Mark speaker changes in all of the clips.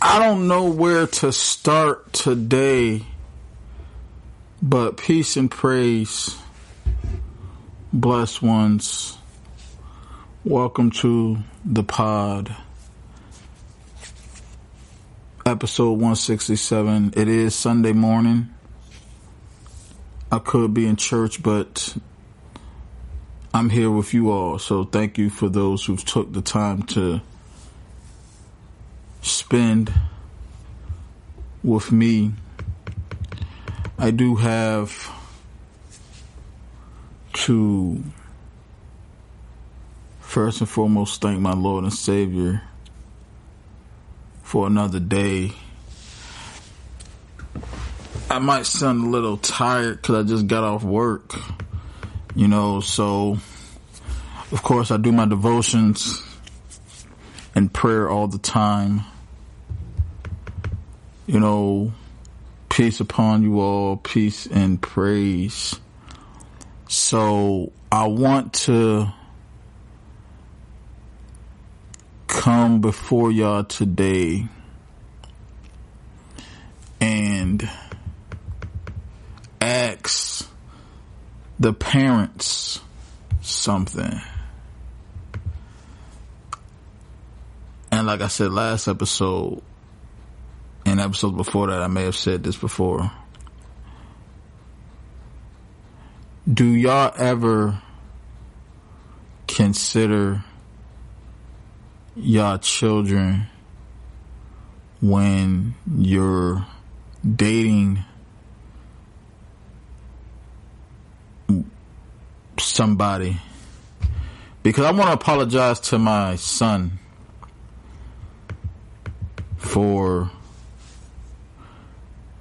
Speaker 1: I don't know where to start today, but peace and praise, blessed ones. Welcome to the pod, episode 167. It is Sunday morning. I could be in church, but I'm here with you all. So thank you for those who've took the time to spend with me. I do have to first and foremost thank my Lord and Savior for another day. I might sound a little tired because I just got off work, so of course I do my devotions and prayer all the time. Peace upon you all, peace and praise. So I want to come before y'all today and ask the parents something. And like I said last episode, and episodes before that, I may have said this before. Do y'all ever consider y'all children when you're dating somebody? Because I want to apologize to my son for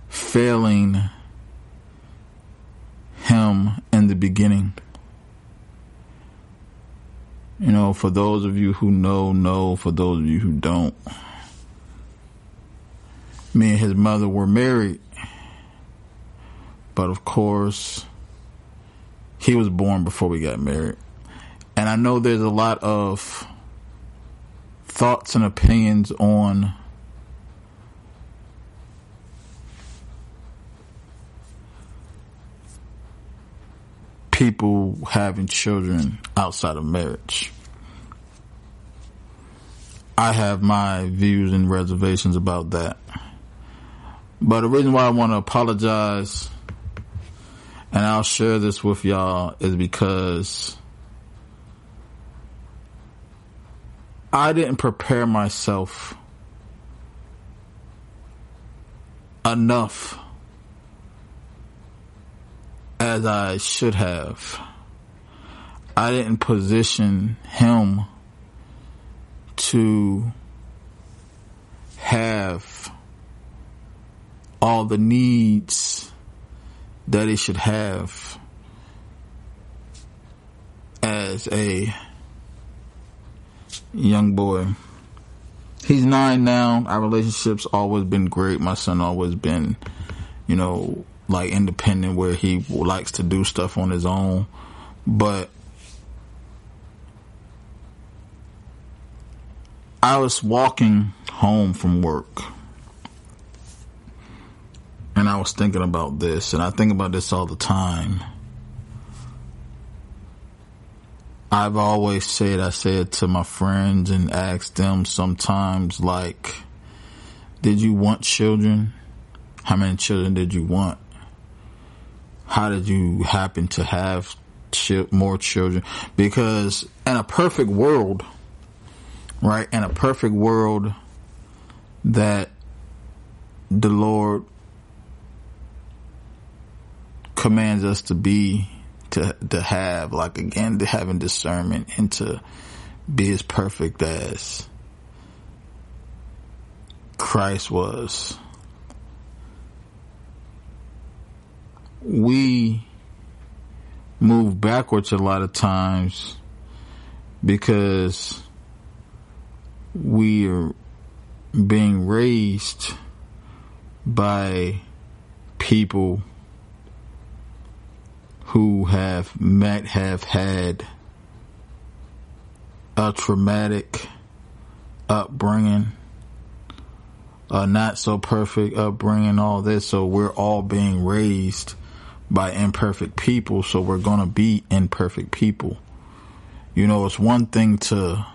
Speaker 1: failing him in the beginning. For those of you who know. For those of you who don't, me and his mother were married, but of course he was born before we got married. And I know there's a lot of thoughts and opinions on people having children outside of marriage. I have my views and reservations about that. But the reason why I want to apologize, and I'll share this with y'all, is because I didn't prepare myself enough as I should have. I didn't position him to have all the needs that he should have as a young boy. He's 9 now. Our relationship's always been great. My son always been, independent, where he likes to do stuff on his own. But I was walking home from work, and I was thinking about this, and I think about this all the time. I've always said, I said to my friends and asked them sometimes, did you want children? How many children did you want? How did you happen to have more children? Because in a perfect world, right? In a perfect world that the Lord commands us to be, to have, to having discernment and to be as perfect as Christ was. We move backwards a lot of times because we are being raised by people who have had a traumatic upbringing, not so perfect upbringing, all this. So we're all being raised by imperfect people. So we're going to be imperfect people. You know, it's one thing to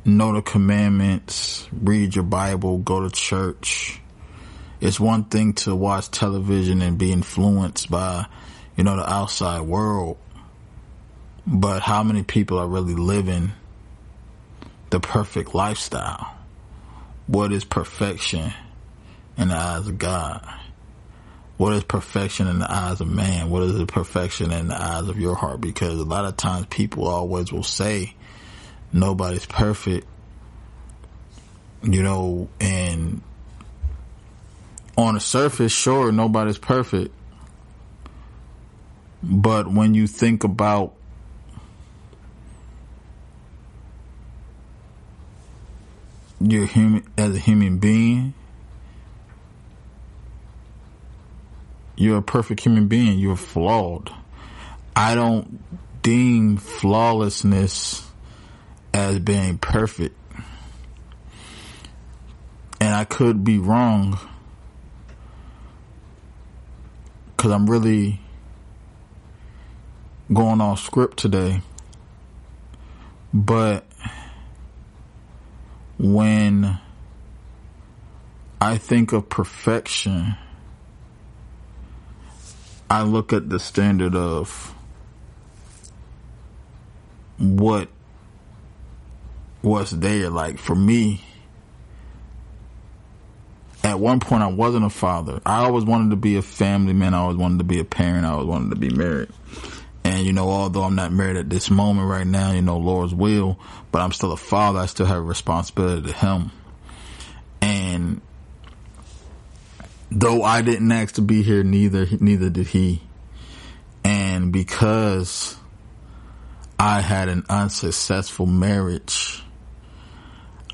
Speaker 1: know the commandments, read your Bible, go to church. It's one thing to watch television and be influenced by, you know, the outside world. But how many people are really living the perfect lifestyle? What is perfection in the eyes of God? What is perfection in the eyes of man? What is the perfection in the eyes of your heart? Because a lot of times people always will say nobody's perfect, you know, and on the surface, sure, nobody's perfect. But when you think about you're human as a human being, you're a perfect human being. You're flawed. I don't deem flawlessness as being perfect. And I could be wrong, because I'm really going off script today. But when I think of perfection, I look at the standard of what's there. Like for me, at one point I wasn't a father. I always wanted to be a family man. I always wanted to be a parent. I always wanted to be married. And, you know, although I'm not married at this moment right now, you know, Lord's will, but I'm still a father. I still have a responsibility to him. And though I didn't ask to be here, neither did he. And because I had an unsuccessful marriage,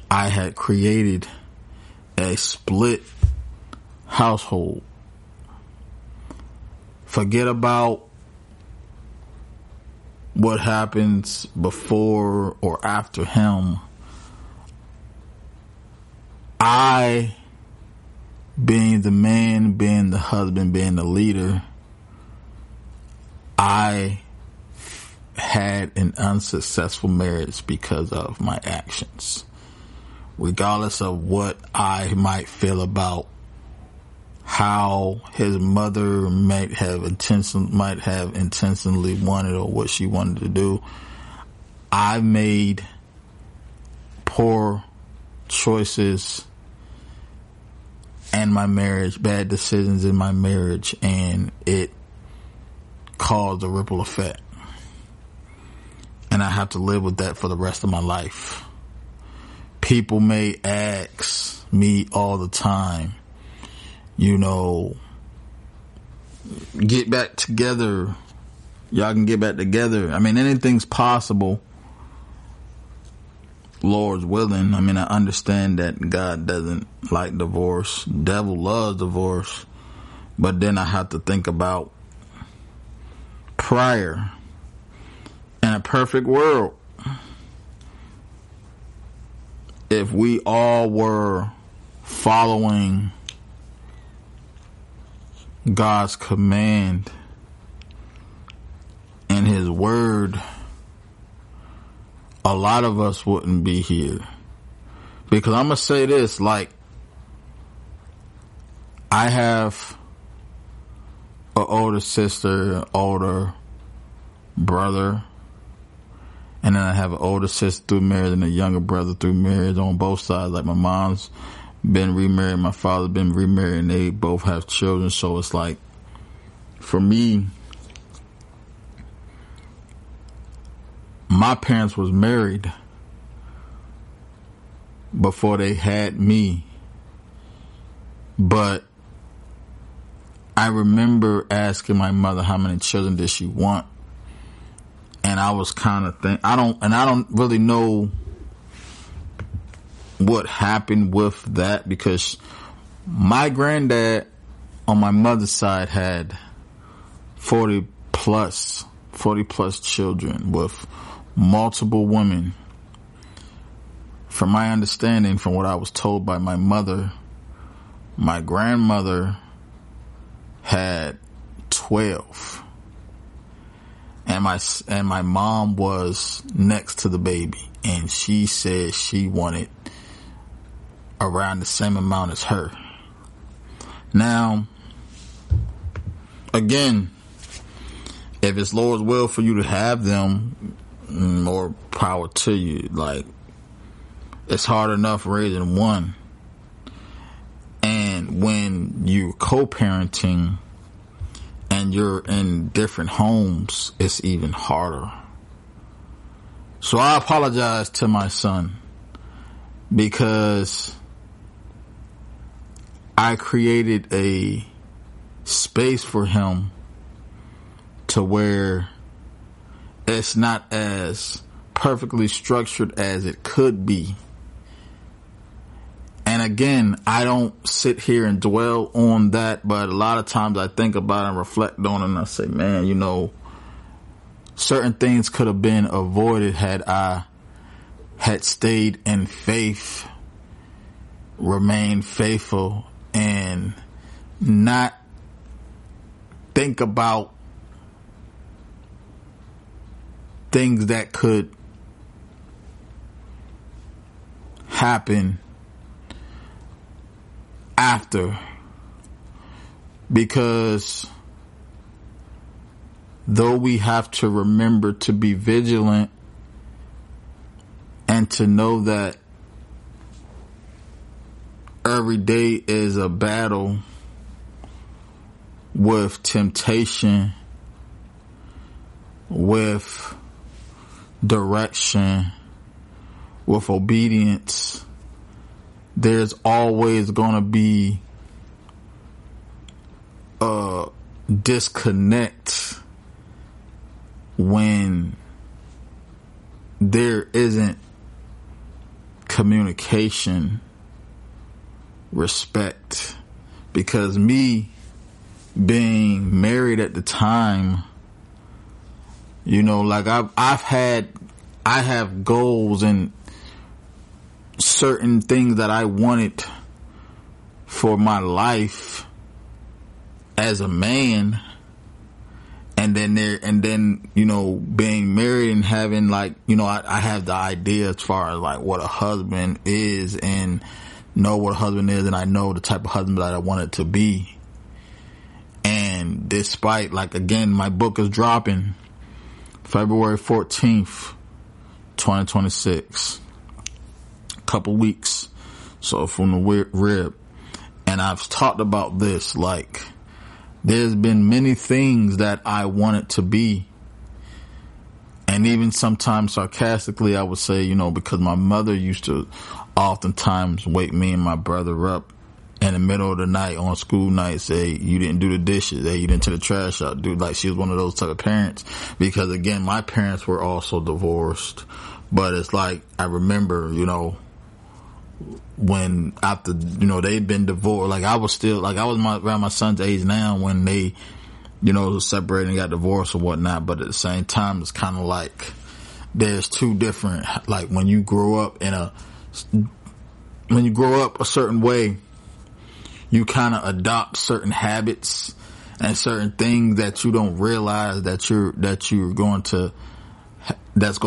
Speaker 1: I had created a split household. Forget about what happens before or after him. I, being the man, being the husband, being the leader, I had an unsuccessful marriage because of my actions. Regardless of what I might feel about how his mother might have intentionally wanted, or what she wanted to do, I made poor choices in my marriage, bad decisions in my marriage, and it caused a ripple effect. And I have to live with that for the rest of my life. People may ask me all the time, you know, get back together. Y'all can get back together. I mean, anything's possible, Lord's willing. I mean, I understand that God doesn't like divorce. Devil loves divorce. But then I have to think about prior. In a perfect world, if we all were following God's command and his word, a lot of us wouldn't be here. Because I'm going to say this, like, I have an older sister, an older brother, and then I have an older sister through marriage and a younger brother through marriage on both sides. Like, my mom's been remarried, my father's been remarried, and they both have children. So it's like, for me, my parents was married before they had me. But I remember asking my mother how many children did she want. And I was kind of I don't really know what happened with that, because my granddad on my mother's side had 40 plus children with multiple women from my understanding, from what I was told by my mother, my grandmother had 12. And my mom was next to the baby, and she said she wanted around the same amount as her. Now, again, if it's Lord's will for you to have them, more power to you. Like, it's hard enough raising one. And when you're co-parenting and you're in different homes, it's even harder. So I apologize to my son because I created a space for him to where it's not as perfectly structured as it could be. And again, I don't sit here and dwell on that, but a lot of times I think about it and reflect on it, and I say, man, you know, certain things could have been avoided had I had stayed in faith, remained faithful, and not think about things that could happen after. Because though we have to remember to be vigilant and to know that every day is a battle with temptation, with direction, with obedience, there's always going to be a disconnect when there isn't communication, respect. Because me being married at the time, you know, like I have goals and certain things that I wanted for my life as a man, and then you know, being married and having, like, you know, I have the idea as far as like what a husband is, and know what a husband is, and I know the type of husband that I want it to be. And despite, like, again, my book is dropping February 14th, 2026. Couple weeks, so from the rib. And I've talked about this, like, there's been many things that I wanted to be, and even sometimes sarcastically I would say, you know, because my mother used to oftentimes wake me and my brother up in the middle of the night on school nights, say, you didn't do the dishes, hey, you didn't take the trash out, dude. Like, she was one of those type of parents, because again, my parents were also divorced. But it's like, I remember, you know, when after, you know, they'd been divorced, like I was around my son's age now when they, you know, separated and got divorced or whatnot. But at the same time, it's kind of like there's two different, like, when you grow up a certain way, you kind of adopt certain habits and certain things that you don't realize that's going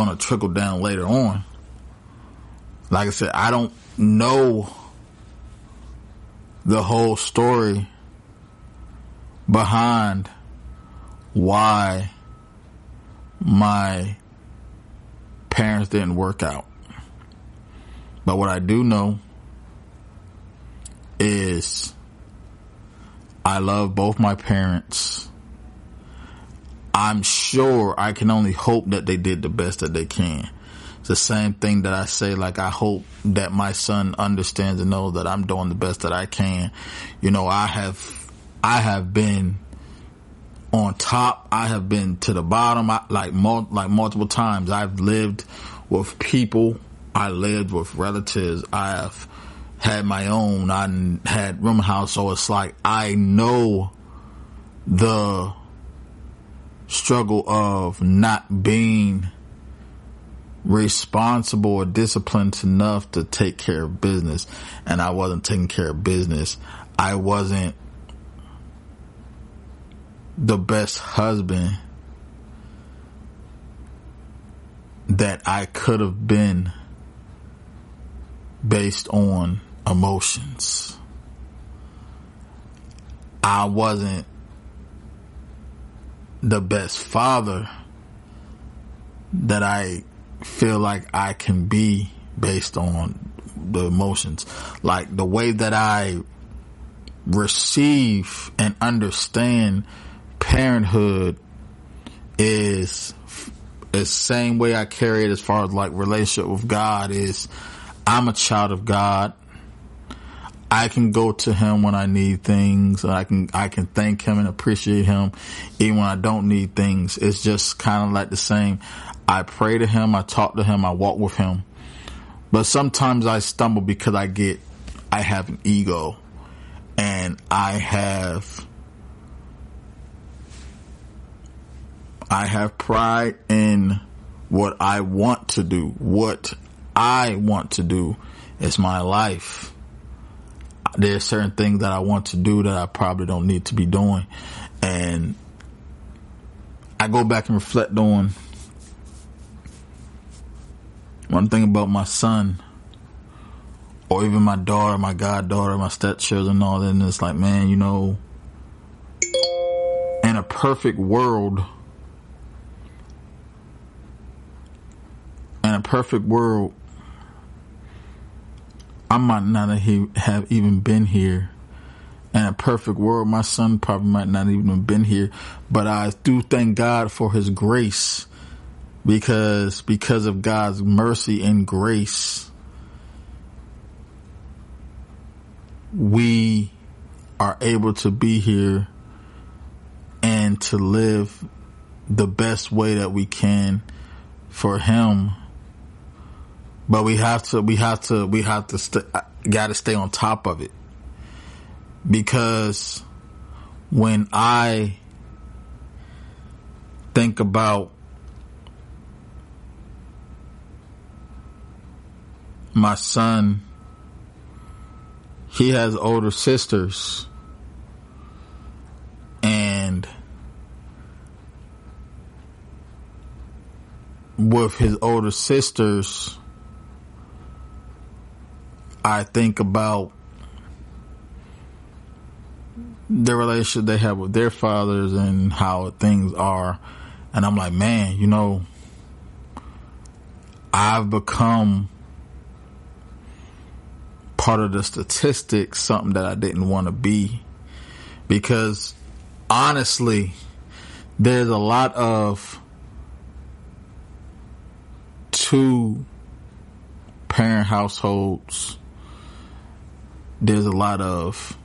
Speaker 1: to trickle down later on. Like I said, I don't know the whole story behind why my parents didn't work out. But what I do know is I love both my parents. I'm sure, I can only hope that they did the best that they can. It's the same thing that I say, like, I hope that my son understands and knows that I'm doing the best that I can. You know, I have been on top. I have been to the bottom. Multiple times. I've lived with people. I lived with relatives. I have had my own. I had room house. So it's like, I know the struggle of not being responsible or disciplined enough to take care of business, and I wasn't taking care of business. I wasn't the best husband that I could have been based on emotions. I wasn't the best father that I feel like I can be based on the emotions. Like the way that I receive and understand parenthood is the same way I carry it as far as like relationship with God is. I'm a child of God. I can go to him when I need things. I can thank him and appreciate him even when I don't need things. It's just kind of like the same. I pray to him. I talk to him. I walk with him. But sometimes I stumble because I have an ego, and I have pride in what I want to do. What I want to do is my life. There's certain things that I want to do that I probably don't need to be doing. And I go back and reflect on one thing about my son, or even my daughter, my goddaughter, my stepchildren and all that. And it's like, man, you know, in a perfect world, I might not have even been here. In a perfect world, my son probably might not even have been here. But I do thank God for his grace, because of God's mercy and grace, we are able to be here and to live the best way that we can for him. But we have to gotta stay on top of it. Because when I think about my son, he has older sisters, and with his older sisters, I think about the relationship they have with their fathers and how things are. And I'm like, man, you know, I've become part of the statistics, something that I didn't want to be. Because honestly, there's a lot of two-parent households. There's a lot of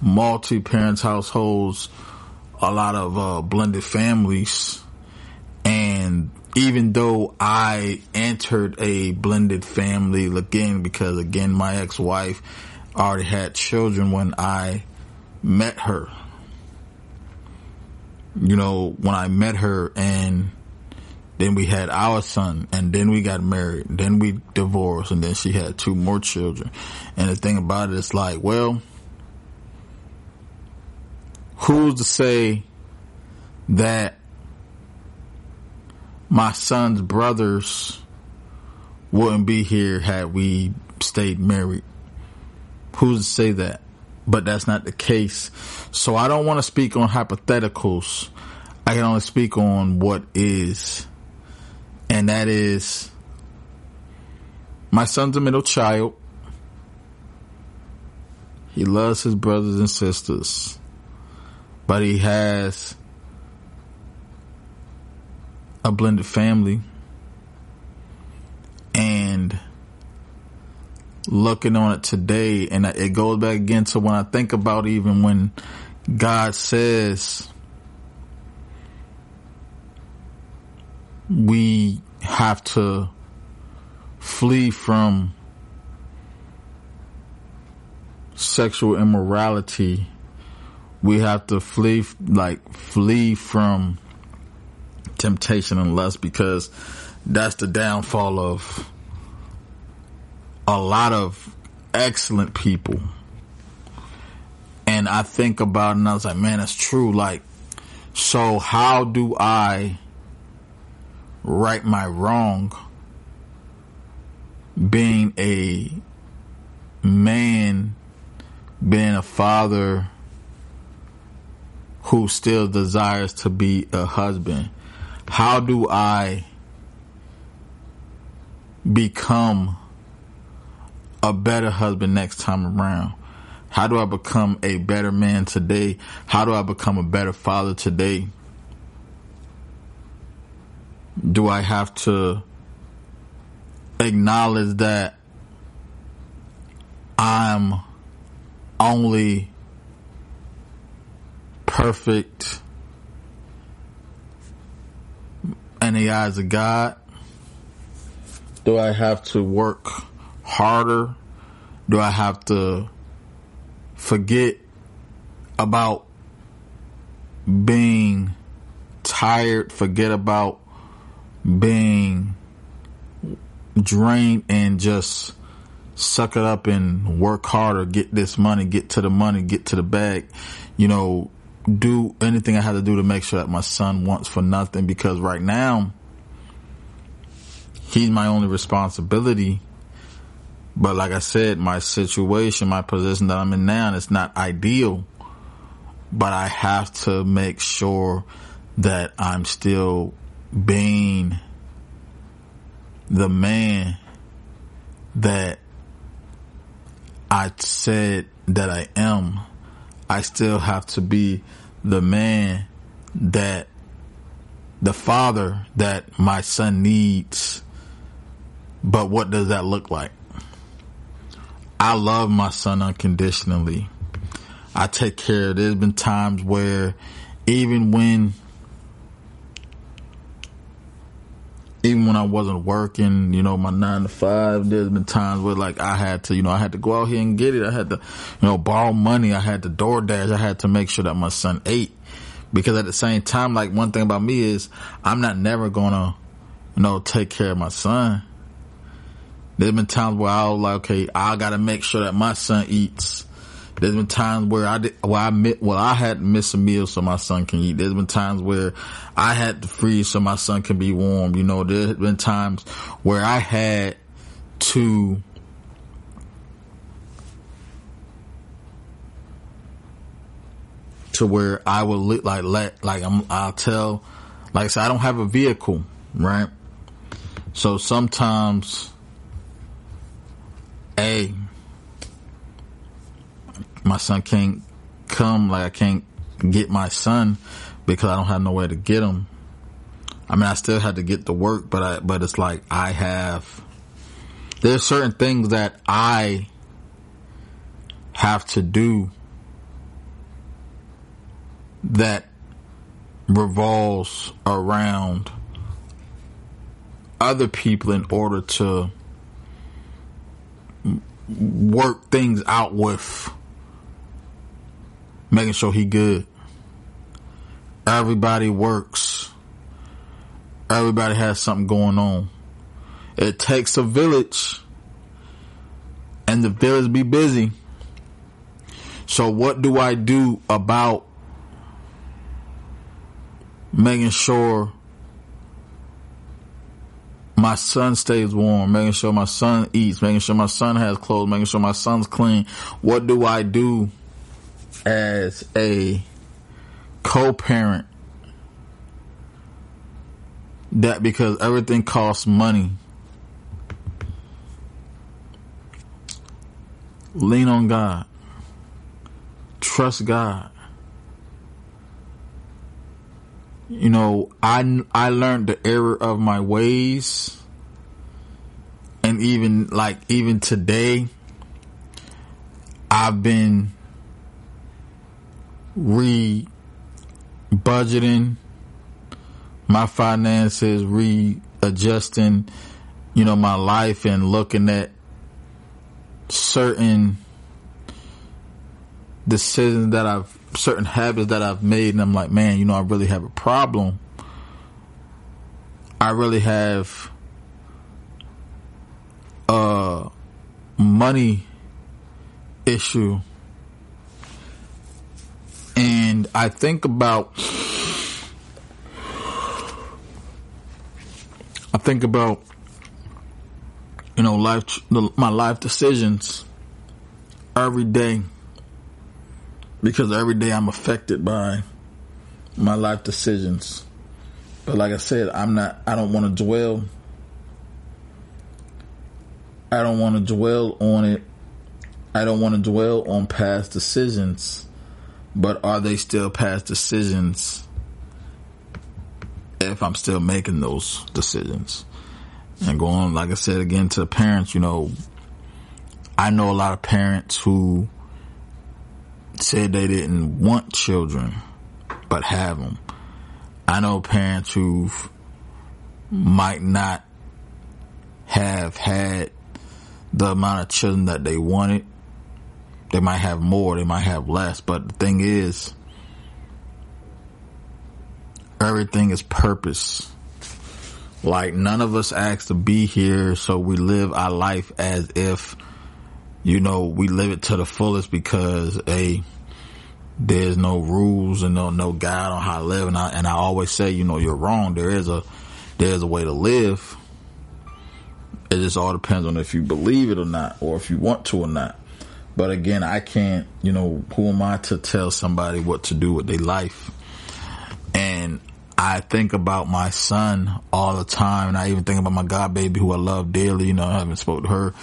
Speaker 1: multi-parent households, a lot of blended families. And even though I entered a blended family again, because again, my ex-wife already had children when I met her. You know, when I met her, and then we had our son, and then we got married, and then we divorced, and then she had 2 more children. And the thing about it is like, well, who's to say that my son's brothers wouldn't be here had we stayed married? Who's to say that? But that's not the case. So I don't want to speak on hypotheticals. I can only speak on what is. And that is, my son's a middle child. He loves his brothers and sisters. But he has a blended family. And looking on it today, and it goes back again to when I think about even when God says we have to flee from sexual immorality. We have to flee from temptation and lust, because that's the downfall of a lot of excellent people. And I think about it and I was like, man, that's true. Like, so how do I right my wrong being a man, being a father who still desires to be a husband? How do I become a better husband next time around? How do I become a better man today? How do I become a better father today? Do I have to acknowledge that I'm only perfect in the eyes of God? Do I have to work harder? Do I have to forget about being tired? Forget about being drained and just suck it up and work harder, get this money, get to the money, get to the bag, do anything I have to do to make sure that my son wants for nothing, because right now he's my only responsibility. But like I said, my situation, my position that I'm in now, it's not ideal, but I have to make sure that I'm still being the man that I said that I am. I still have to be the man that the father that my son needs. But what does that look like? I love my son unconditionally. I take care. There's been times where even when I wasn't working, my 9 to 5, there's been times where like I had to go out here and get it. I had to, borrow money. I had to DoorDash. I had to make sure that my son ate, because at the same time, like, one thing about me is I'm not never gonna, take care of my son. There's been times where I was like, okay, I gotta make sure that my son eats. There's been times where I had to miss a meal so my son can eat. There's been times where I had to freeze so my son can be warm. There's been times where I had to where I would I'll tell, like I said, I don't have a vehicle, right? So sometimes, my son can't come, like I can't get my son because I don't have nowhere to get him. I mean, I still had to get to work, but it's like there's certain things that I have to do that revolves around other people in order to work things out with making sure he good. Everybody works. Everybody has something going on. It takes a village, and the village be busy. So what do I do about making sure my son stays warm, making sure my son eats, making sure my son has clothes, making sure my son's clean? What do I do as a co-parent? That, because everything costs money. Lean on God. Trust God. I learned the error of my ways, and even today, I've been budgeting my finances, readjusting, my life, and looking at certain decisions certain habits that I've made, and I'm like, man, I really have a problem. I really have a money issue. And I think about my life decisions every day, because every day I'm affected by my life decisions. But like I said, I don't want to dwell on it. I don't want to dwell on past decisions. But are they still past decisions if I'm still making those decisions? And going, like I said again, to parents, I know a lot of parents who said they didn't want children, but have them. I know parents who might not have had the amount of children that they wanted. They might have more, they might have less, but the thing is, everything is purpose. Like, none of us asked to be here, so we live our life as if, we live it to the fullest because, there's no rules and no guide on how to live. And I always say, you're wrong. There's a way to live. It just all depends on if you believe it or not, or if you want to or not. But again, I can't, who am I to tell somebody what to do with their life? And I think about my son all the time, and I even think about my god baby, who I love dearly. I haven't spoken to her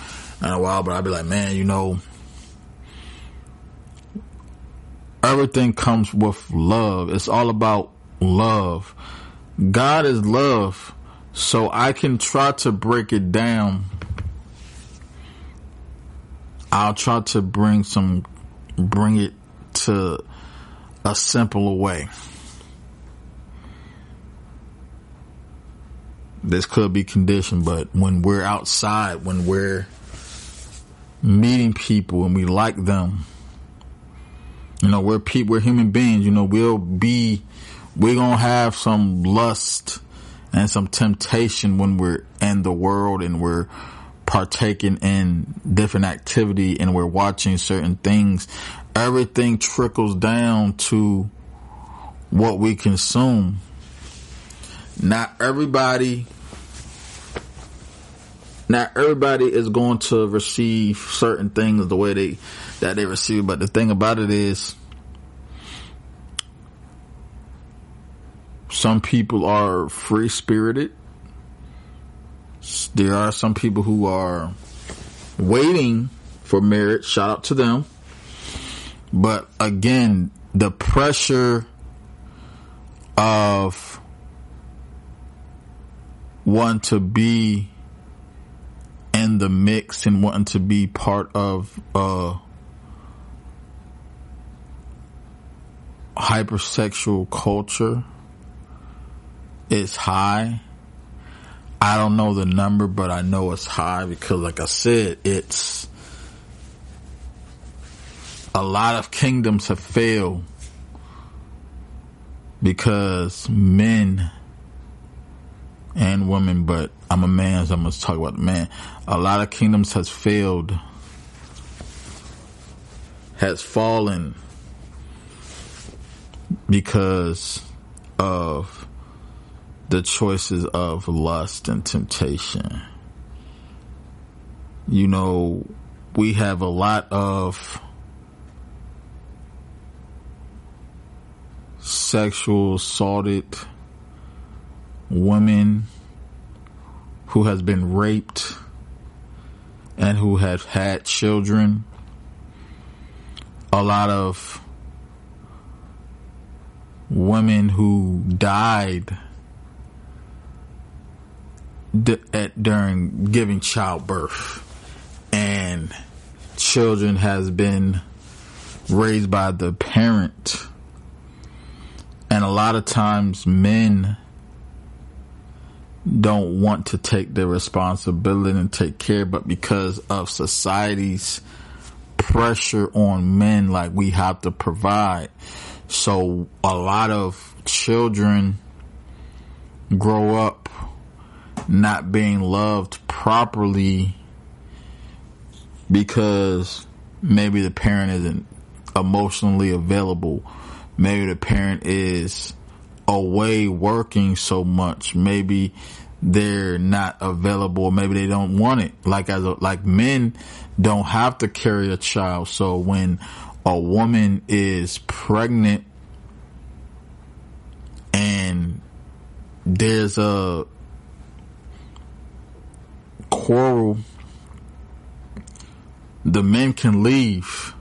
Speaker 1: in a while, but I'd be like, man, everything comes with love. It's all about love. God is love. So I can try to break it down. I'll try to bring it to a simpler way. This could be conditioned, but when we're outside, when we're meeting people and we like them, we're human beings, we're gonna have some lust and some temptation when we're in the world and we're partaking in different activity and we're watching certain things. Everything trickles down to what we consume. Not everybody is going to receive certain things the way that they receive, but the thing about it is, some people are free-spirited. There are some people who are waiting for marriage. Shout out to them. But again, the pressure of wanting to be in the mix and wanting to be part of hypersexual culture is high. I don't know the number, but I know it's high because, like I said, it's a lot of kingdoms have failed because men and women, but I'm a man, so I'm going to talk about the man. A lot of kingdoms has fallen because of the choices of lust and temptation. We have a lot of sexual assaulted women who has been raped and who have had children. A lot of women who died during giving childbirth, and children has been raised by the parent. And a lot of times men don't want to take their responsibility and take care, but because of society's pressure on men, like, we have to provide. So a lot of children grow up not being loved properly because maybe the parent isn't emotionally available. Maybe the parent is away working so much. Maybe they're not available. Maybe they don't want it. Like men don't have to carry a child. So when a woman is pregnant and there's a quarrel, the men can leave.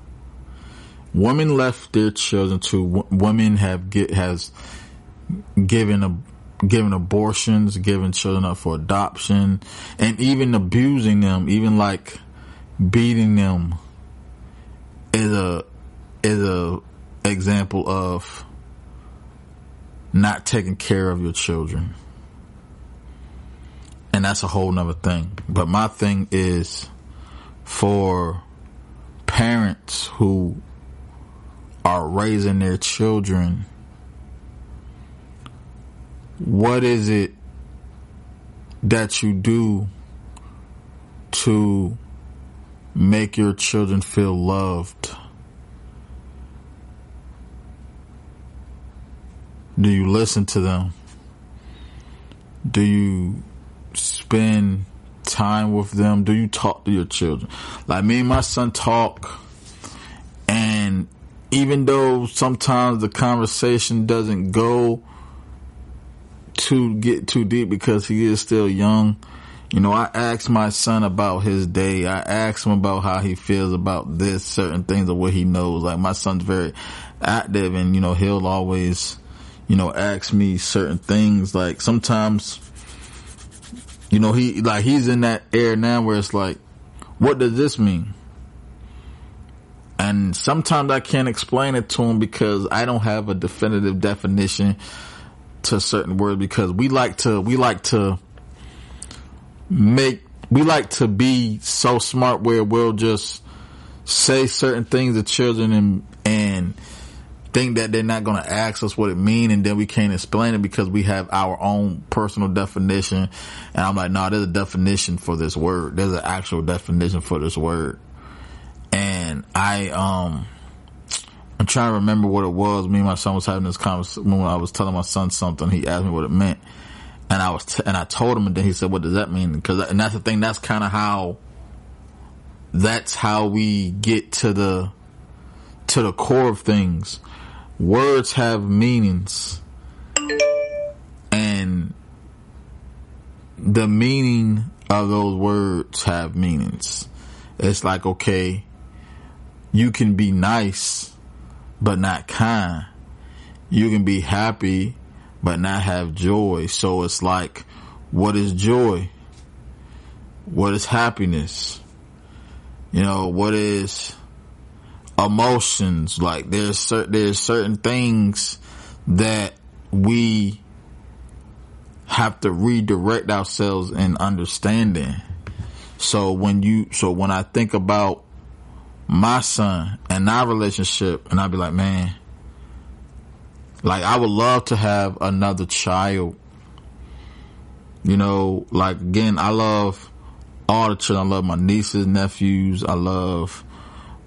Speaker 1: Women left their children to women has given abortions, giving children up for adoption, and even abusing them, even like beating them is a example of not taking care of your children. And that's a whole nother thing. But my thing is for parents who are raising their children, what is it that you do to make your children feel loved? Do you listen to them? Do you spend time with them? Do you talk to your children? Like me and my son talk, and even though sometimes the conversation doesn't go to get too deep because he is still young, you know, I ask my son about his day. I ask him about how he feels about this, certain things, or what he knows. Like my son's very active, and you know, he'll always, you know, ask me certain things. Like sometimes, you know, he's in that era now where it's like, what does this mean? And sometimes I can't explain it to him because I don't have a definitive definition to certain words, because we like to be so smart where we'll just say certain things to children and think that they're not going to ask us what it means, and then we can't explain it because we have our own personal definition. And I'm like, no, there's a definition for this word. There's an actual definition for this word. And I'm trying to remember what it was. Me and my son was having this conversation when I was telling my son something. He asked me what it meant, and I told him, and then he said, "What does that mean?" And that's the thing. That's kind of how we get to the core of things. Words have meanings, and the meaning of those words have meanings. It's like, okay, you can be nice but not kind. You can be happy but not have joy. So it's like, what is joy? What is happiness? You know, what is emotions? Like there's certain things that we have to redirect ourselves in understanding. So when I think about my son and our relationship, and I'd be like, man, like I would love to have another child. You know, like again, I love all the children. I love my nieces, nephews. I love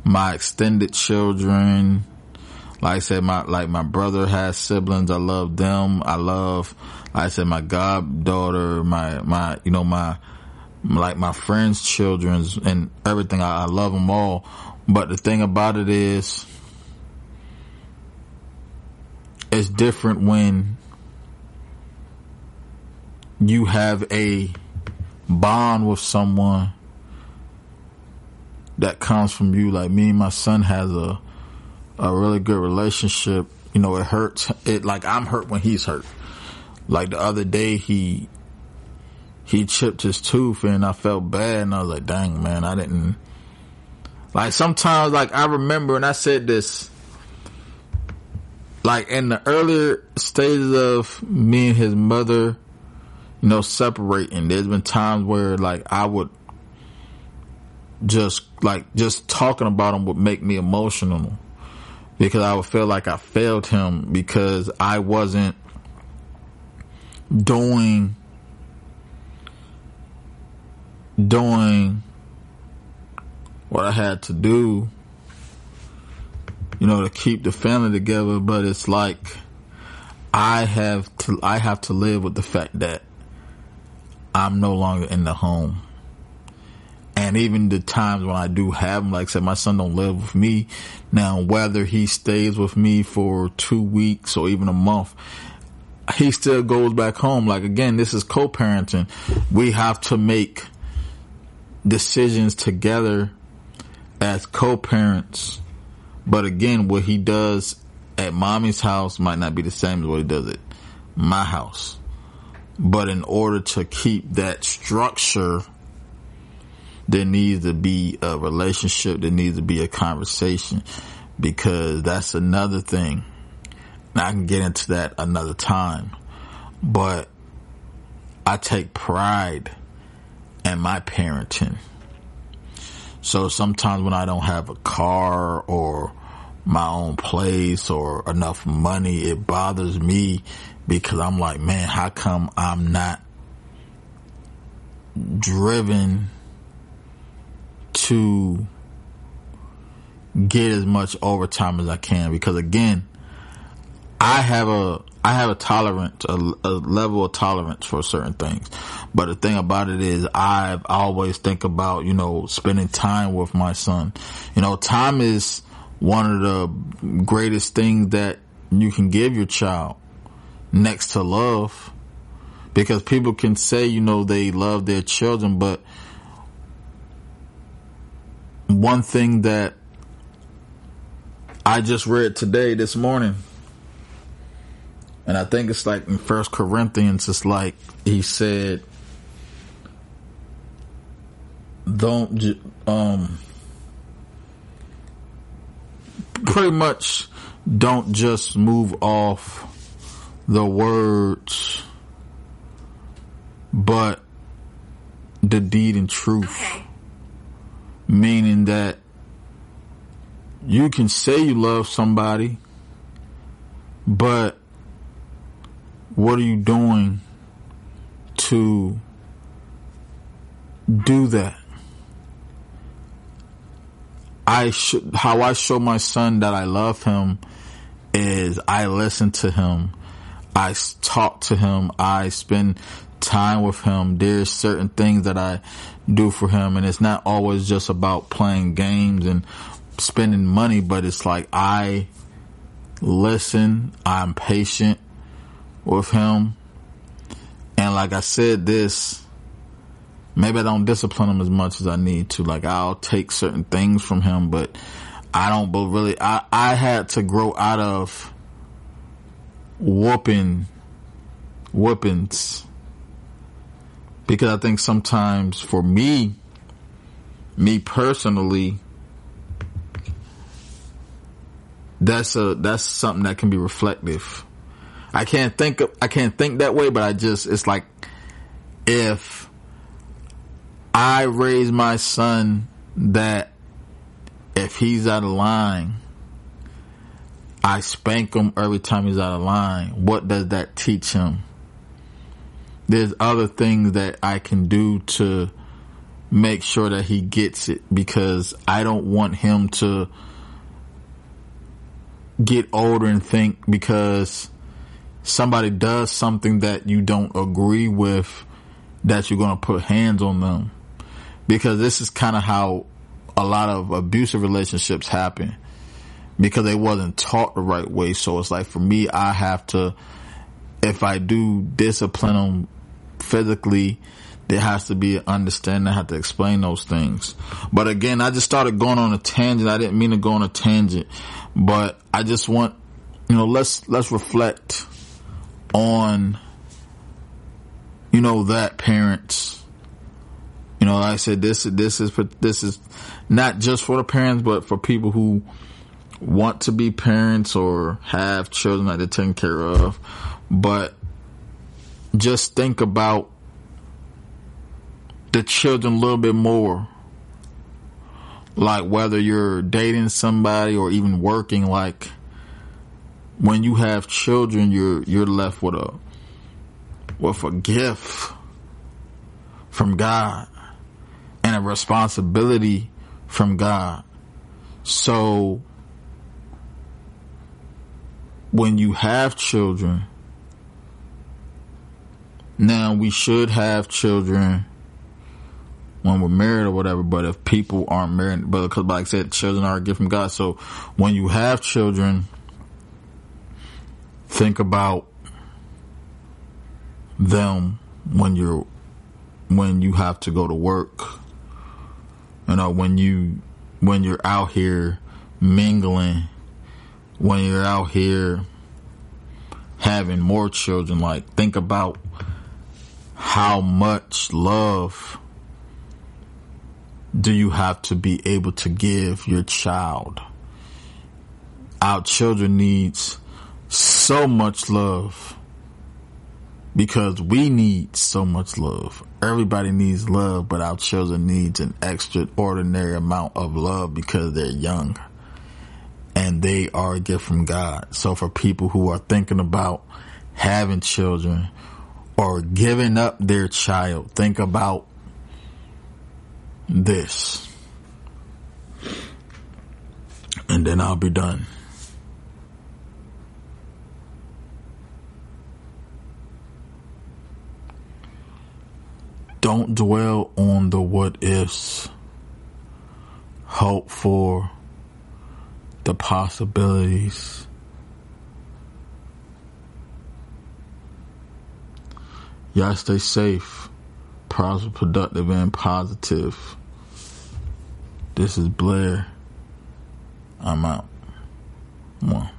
Speaker 1: my extended children. Like I said, my brother has siblings. I love them. I love, like I said, my goddaughter, my friends' children's and everything. I love them all. But the thing about it is, it's different when you have a bond with someone that comes from you. Like me and my son has a really good relationship. You know, it hurts. Like I'm hurt when he's hurt. Like the other day, he chipped his tooth and I felt bad, and I was like, dang, man, I didn't. Like sometimes, like I remember, and I said this, like in the earlier stages of me and his mother, you know, separating, there's been times where like I would just talking about him would make me emotional, because I would feel like I failed him because I wasn't doing doing what I had to do, to keep the family together. But it's like I have to live with the fact that I'm no longer in the home. And even the times when I do have him, like I said, my son don't live with me. Now, whether he stays with me for 2 weeks or even a month, he still goes back home. Like, again, this is co-parenting. We have to make decisions together as co-parents. But again, what he does at mommy's house might not be the same as what he does at my house. But in order to keep that structure, there needs to be a relationship. There needs to be a conversation, because that's another thing. And I can get into that another time. But I take pride in my parenting. So sometimes when I don't have a car or my own place or enough money, it bothers me, because I'm like, man, how come I'm not driven to get as much overtime as I can? Because again, I have a tolerance, a level of tolerance for certain things. But the thing about it is, I always think about, spending time with my son. Time is one of the greatest things that you can give your child, next to love. Because people can say, they love their children, but one thing that I just read this morning, and I think it's like in 1 Corinthians, it's like he said, pretty much don't just move off the words, but the deed and truth. Okay. Meaning that you can say you love somebody, but what are you doing to do that? How I show my son that I love him is I listen to him. I talk to him. I spend time with him. There's certain things that I do for him, and it's not always just about playing games and spending money, but it's like I listen. I'm patient with him. And like I said, maybe I don't discipline him as much as I need to. Like, I'll take certain things from him, but I don't, but really, I had to grow out of whoopings, because I think sometimes for me personally, that's something that can be reflective. I can't think that way, but it's like, if I raise my son that if he's out of line, I spank him every time he's out of line, what does that teach him? There's other things that I can do to make sure that he gets it, because I don't want him to get older and think because somebody does something that you don't agree with that you're going to put hands on them. Because this is kind of how a lot of abusive relationships happen, because they wasn't taught the right way. So it's like, for me, I have to, if I do discipline them physically, there has to be an understanding. I have to explain those things. But again, I just started going on a tangent. I didn't mean to go on a tangent, but I just want, let's reflect on, that parents, like I said, this is not just for the parents, but for people who want to be parents or have children that they're taking care of. But just think about the children a little bit more. Like, whether you're dating somebody or even working, like, when you have children, you're left with a gift from God. and a responsibility from God. So when you have children, now we should have children when we're married or whatever, but if people aren't married, but because like I said, children are a gift from God. So when you have children, think about them when you have to go to work. You know, when you're out here mingling, when you're out here having more children, like think about how much love do you have to be able to give your child? Our children needs so much love because we need so much love. Everybody needs love, but our children needs an extraordinary amount of love because they're young and they are a gift from God. So for people who are thinking about having children or giving up their child, think about this. And then I'll be done. Don't dwell on the what ifs. Hope for the possibilities. Y'all stay safe, prosper, productive, and positive. This is Blair. I'm out. One.